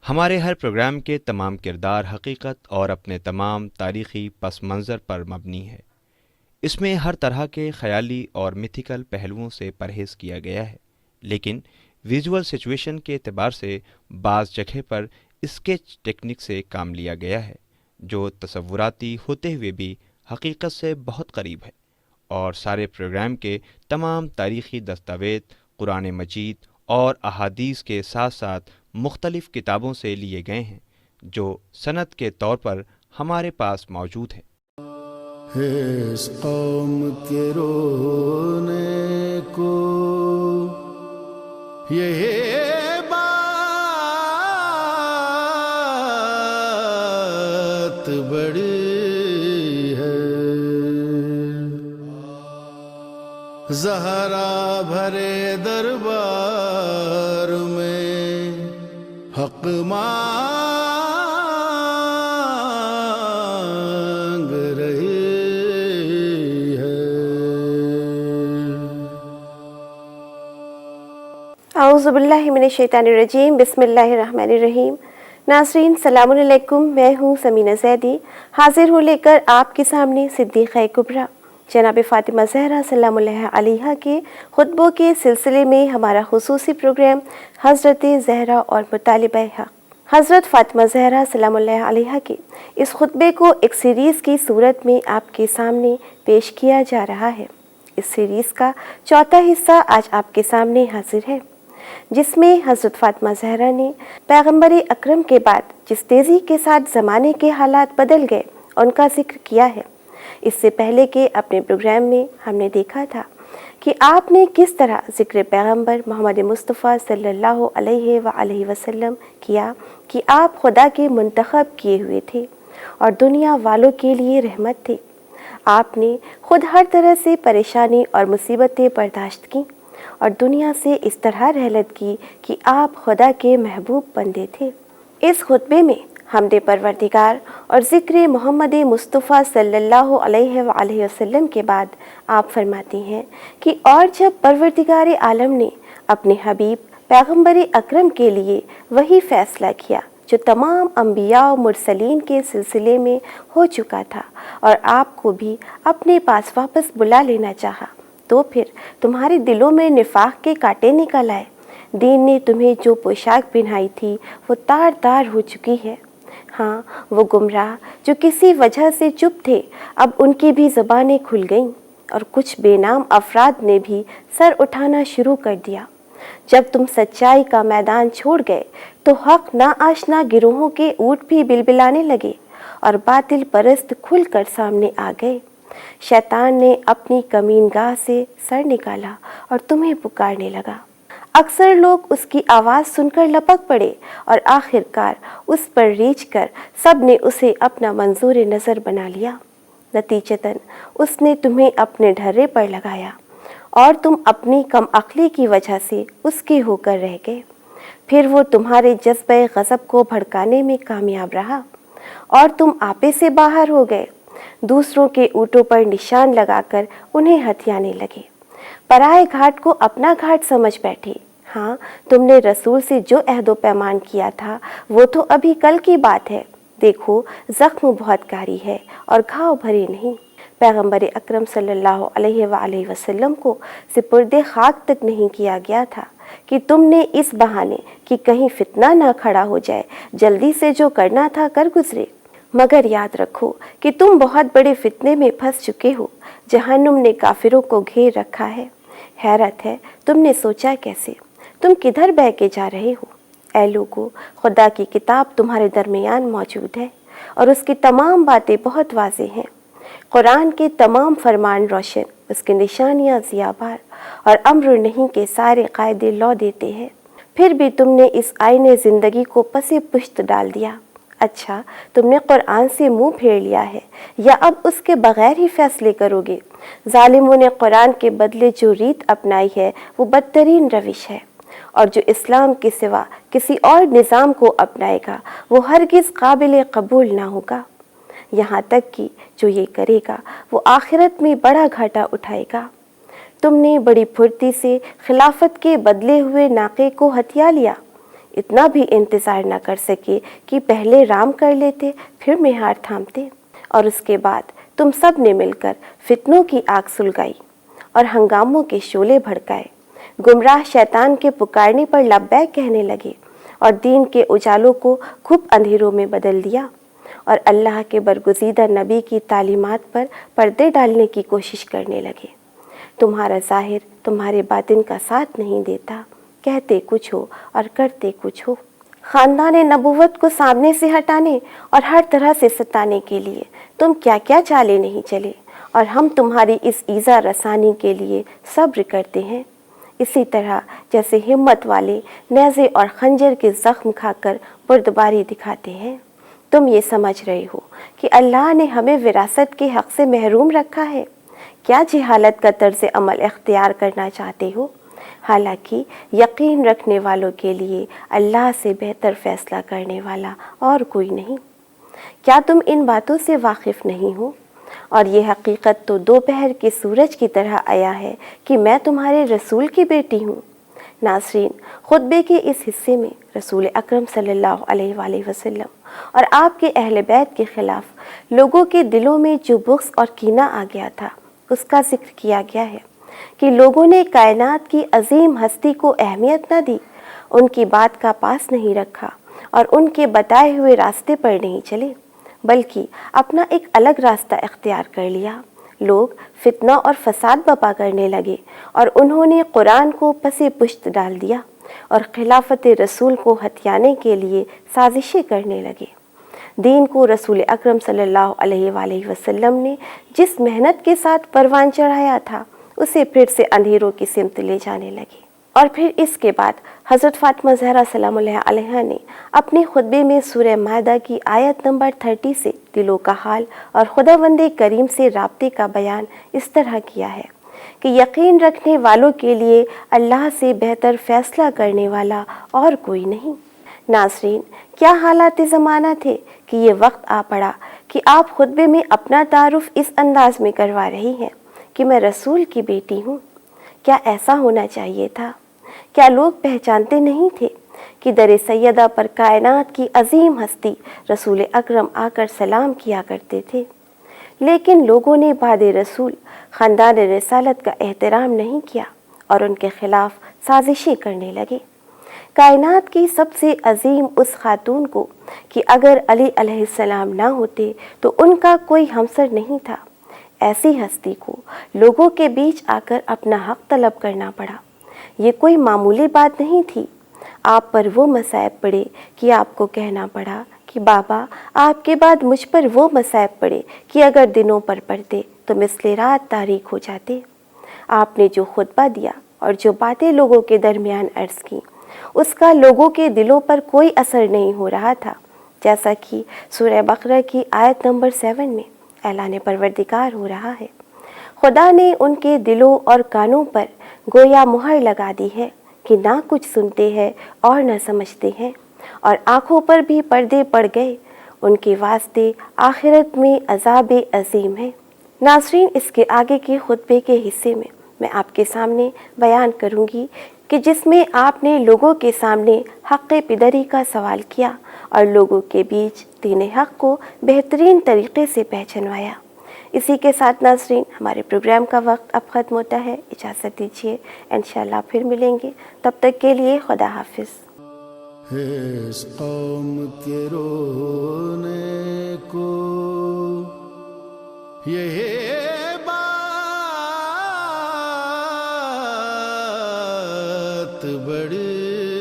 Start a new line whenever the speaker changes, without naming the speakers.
ہمارے ہر پروگرام کے تمام کردار حقیقت اور اپنے تمام تاریخی پس منظر پر مبنی ہے۔ اس میں ہر طرح کے خیالی اور میتھیکل پہلوؤں سے پرہیز کیا گیا ہے، لیکن ویژول سچویشن کے اعتبار سے بعض جگہ پر اسکیچ ٹیکنک سے کام لیا گیا ہے، جو تصوراتی ہوتے ہوئے بھی حقیقت سے بہت قریب ہے۔ اور سارے پروگرام کے تمام تاریخی دستاویز قرآن مجید اور احادیث کے ساتھ ساتھ مختلف کتابوں سے لیے گئے ہیں، جو سند کے طور پر ہمارے پاس موجود ہے۔
اس قوم کے رونے کو یہ بات بڑی ہے، زہرا بھرے دربار میں حق مانگ رہی ہے۔
اعوذ باللہ من الشیطان الرجیم، بسم اللہ الرحمن الرحیم۔ ناظرین السلام علیکم، میں ہوں سمینہ زیدی، حاضر ہوں لے کر آپ کے سامنے صدیقہ کبریٰ جناب فاطمہ زہرا سلام اللہ علیہا کے خطبوں کے سلسلے میں ہمارا خصوصی پروگرام حضرت زہرا اور مطالبہ حق۔ حضرت فاطمہ زہرا سلام اللہ علیہا کے اس خطبے کو ایک سیریز کی صورت میں آپ کے سامنے پیش کیا جا رہا ہے۔ اس سیریز کا چوتھا حصہ آج آپ کے سامنے حاضر ہے، جس میں حضرت فاطمہ زہرا نے پیغمبر اکرم کے بعد جس تیزی کے ساتھ زمانے کے حالات بدل گئے ان کا ذکر کیا ہے۔ اس سے پہلے کے اپنے پروگرام میں ہم نے دیکھا تھا کہ آپ نے کس طرح ذکر پیغمبر محمد مصطفیٰ صلی اللہ علیہ وآلہ وسلم کیا کہ آپ خدا کے منتخب کیے ہوئے تھے اور دنیا والوں کے لیے رحمت تھے۔ آپ نے خود ہر طرح سے پریشانی اور مصیبتیں برداشت کیں اور دنیا سے اس طرح رحلت کی کہ آپ خدا کے محبوب بندے تھے۔ اس خطبے میں حمد پروردگار اور ذکر محمد مصطفیٰ صلی اللہ علیہ وآلہ وسلم کے بعد آپ فرماتی ہیں کہ اور جب پروردگار عالم نے اپنے حبیب پیغمبر اکرم کے لیے وہی فیصلہ کیا جو تمام انبیاء و مرسلین کے سلسلے میں ہو چکا تھا اور آپ کو بھی اپنے پاس واپس بلا لینا چاہا، تو پھر تمہارے دلوں میں نفاق کے کانٹے نکل آئے۔ دین نے تمہیں جو پوشاک پہنائی تھی وہ تار تار ہو چکی ہے۔ ہاں، وہ گمراہ جو کسی وجہ سے چپ تھے اب ان کی بھی زبانیں کھل گئیں اور کچھ بے نام افراد نے بھی سر اٹھانا شروع کر دیا۔ جب تم سچائی کا میدان چھوڑ گئے تو حق نا آشنا گروہوں کے اونٹ بھی بلبلانے لگے اور باطل پرست کھل کر سامنے آ گئے۔ شیطان نے اپنی کمین گاہ سے سر نکالا اور تمہیں پکارنے لگا۔ اکثر لوگ اس کی آواز سن کر لپک پڑے اور آخر کار اس پر ریچھ کر سب نے اسے اپنا منظور نظر بنا لیا۔ نتیجتاً اس نے تمہیں اپنے ڈھرے پر لگایا اور تم اپنی کم عقلی کی وجہ سے اس کے ہو کر رہ گئے۔ پھر وہ تمہارے جذبہ غضب کو بھڑکانے میں کامیاب رہا اور تم آپے سے باہر ہو گئے، دوسروں کے اونٹوں پر نشان لگا کر انہیں ہتھیانے لگے، پرائے گھاٹ کو اپنا گھاٹ سمجھ بیٹھے۔ ہاں، تم نے رسول سے جو عہد و پیمان کیا تھا وہ تو ابھی کل کی بات ہے، دیکھو زخم بہت کاری ہے اور گھاؤ بھرے نہیں۔ پیغمبر اکرم صلی اللہ علیہ وآلہ وسلم کو سپرد خاک تک نہیں کیا گیا تھا کہ تم نے اس بہانے کہ کہیں فتنہ نہ کھڑا ہو جائے جلدی سے جو کرنا تھا کر گزرے، مگر یاد رکھو کہ تم بہت بڑے فتنے میں پھنس چکے ہو۔ جہنم نے کافروں کو گھیر رکھا ہے۔ حیرت ہے تم نے سوچا کیسے؟ تم کدھر بہہ کے جا رہے ہو؟ اے لوگو، خدا کی کتاب تمہارے درمیان موجود ہے اور اس کی تمام باتیں بہت واضح ہیں۔ قرآن کے تمام فرمان روشن، اس کی نشانیاں ضیابار اور امر نہیں کے سارے قاعدے لو دیتے ہیں۔ پھر بھی تم نے اس آئین زندگی کو پس پشت ڈال دیا۔ اچھا، تم نے قرآن سے منہ پھیر لیا ہے یا اب اس کے بغیر ہی فیصلے کرو گے؟ ظالموں نے قرآن کے بدلے جو ریت اپنائی ہے وہ بدترین روش ہے، اور جو اسلام کے سوا کسی اور نظام کو اپنائے گا وہ ہرگز قابل قبول نہ ہوگا، یہاں تک کہ جو یہ کرے گا وہ آخرت میں بڑا گھاٹا اٹھائے گا۔ تم نے بڑی پھرتی سے خلافت کے بدلے ہوئے ناقے کو ہتھیا لیا، اتنا بھی انتظار نہ کر سکے کہ پہلے رام کر لیتے پھر مہار تھامتے، اور اس کے بعد تم سب نے مل کر فتنوں کی آگ سلگائی اور ہنگاموں کے شعلے بھڑکائے، گمراہ شیطان کے پکارنے پر لبیک کہنے لگے اور دین کے اجالوں کو گھپ اندھیروں میں بدل دیا، اور اللہ کے برگزیدہ نبی کی تعلیمات پر پردے ڈالنے کی کوشش کرنے لگے۔ تمہارا ظاہر تمہارے باطن کا ساتھ نہیں دیتا، کہتے کچھ ہو اور کرتے کچھ ہو۔ خاندان نبوت کو سامنے سے ہٹانے اور ہر طرح سے ستانے کے لیے تم کیا کیا چالے نہیں چلے، اور ہم تمہاری اس ایذا رسانی کے لیے صبر کرتے ہیں، اسی طرح جیسے ہمت والے نیزے اور خنجر کے زخم کھا کر بردباری دکھاتے ہیں۔ تم یہ سمجھ رہے ہو کہ اللہ نے ہمیں وراثت کے حق سے محروم رکھا ہے، کیا جہالت کا طرز عمل اختیار کرنا چاہتے ہو؟ حالانکہ یقین رکھنے والوں کے لیے اللہ سے بہتر فیصلہ کرنے والا اور کوئی نہیں۔ کیا تم ان باتوں سے واقف نہیں ہو؟ اور یہ حقیقت تو دوپہر کے سورج کی طرح عیا ہے کہ میں تمہارے رسول کی بیٹی ہوں۔ ناظرین، خطبے کے اس حصے میں رسول اکرم صلی اللہ علیہ وآلہ وسلم اور آپ کے اہل بیت کے خلاف لوگوں کے دلوں میں جو بغض اور کینہ آ گیا تھا اس کا ذکر کیا گیا ہے کہ لوگوں نے کائنات کی عظیم ہستی کو اہمیت نہ دی، ان کی بات کا پاس نہیں رکھا اور ان کے بتائے ہوئے راستے پر نہیں چلے، بلکہ اپنا ایک الگ راستہ اختیار کر لیا۔ لوگ فتنہ اور فساد برپا کرنے لگے اور انہوں نے قرآن کو پس پشت ڈال دیا اور خلافت رسول کو ہتھیانے کے لیے سازشیں کرنے لگے۔ دین کو رسول اکرم صلی اللہ علیہ وآلہ وسلم نے جس محنت کے ساتھ پروان چڑھایا تھا اسے پھر سے اندھیروں کی سمت لے جانے لگے۔ اور پھر اس کے بعد حضرت فاطمہ زہرا سلام اللہ علیہا نے اپنے خطبے میں سورہ مائدہ کی آیت نمبر 30 سے دلوں کا حال اور خداوند کریم سے رابطے کا بیان اس طرح کیا ہے کہ یقین رکھنے والوں کے لیے اللہ سے بہتر فیصلہ کرنے والا اور کوئی نہیں۔ ناظرین، کیا حالات زمانہ تھے کہ یہ وقت آ پڑا کہ آپ خطبے میں اپنا تعارف اس انداز میں کروا رہی ہیں کہ میں رسول کی بیٹی ہوں۔ کیا ایسا ہونا چاہیے تھا؟ کیا لوگ پہچانتے نہیں تھے کہ در سیدہ پر کائنات کی عظیم ہستی رسول اکرم آ کر سلام کیا کرتے تھے؟ لیکن لوگوں نے بعد رسول خاندان رسالت کا احترام نہیں کیا اور ان کے خلاف سازشیں کرنے لگے۔ کائنات کی سب سے عظیم اس خاتون کو کہ اگر علی علیہ السلام نہ ہوتے تو ان کا کوئی ہمسر نہیں تھا، ایسی ہستی کو لوگوں کے بیچ آ کر اپنا حق طلب کرنا پڑا۔ یہ کوئی معمولی بات نہیں تھی۔ آپ پر وہ مصائب پڑے کہ آپ کو کہنا پڑا کہ بابا آپ کے بعد مجھ پر وہ مصائب پڑے کہ اگر دنوں پر پڑتے تو مثل رات تاریک ہو جاتے۔ آپ نے جو خطبہ دیا اور جو باتیں لوگوں کے درمیان عرض کی اس کا لوگوں کے دلوں پر کوئی اثر نہیں ہو رہا تھا، جیسا کہ سورہ بقرہ کی آیت نمبر 7 میں اعلان پروردگار ہو رہا ہے۔ خدا نے ان کے دلوں اور کانوں پر گویا مہر لگا دی ہے کہ نہ کچھ سنتے ہیں اور نہ سمجھتے ہیں، اور آنکھوں پر بھی پردے پڑ گئے، ان کے واسطے آخرت میں عذاب عظیم ہے۔ ناظرین، اس کے آگے کے خطبے کے حصے میں آپ کے سامنے بیان کروں گی کہ جس میں آپ نے لوگوں کے سامنے حق پدری کا سوال کیا اور لوگوں کے بیچ دین حق کو بہترین طریقے سے پہچنوایا۔ اسی کے ساتھ ناظرین، ہمارے پروگرام کا وقت اب ختم ہوتا ہے، اجازت دیجیے، انشاءاللہ پھر ملیں گے، تب تک کے لیے خدا حافظ۔
اس قوم کے رونے کو یہ بات بڑی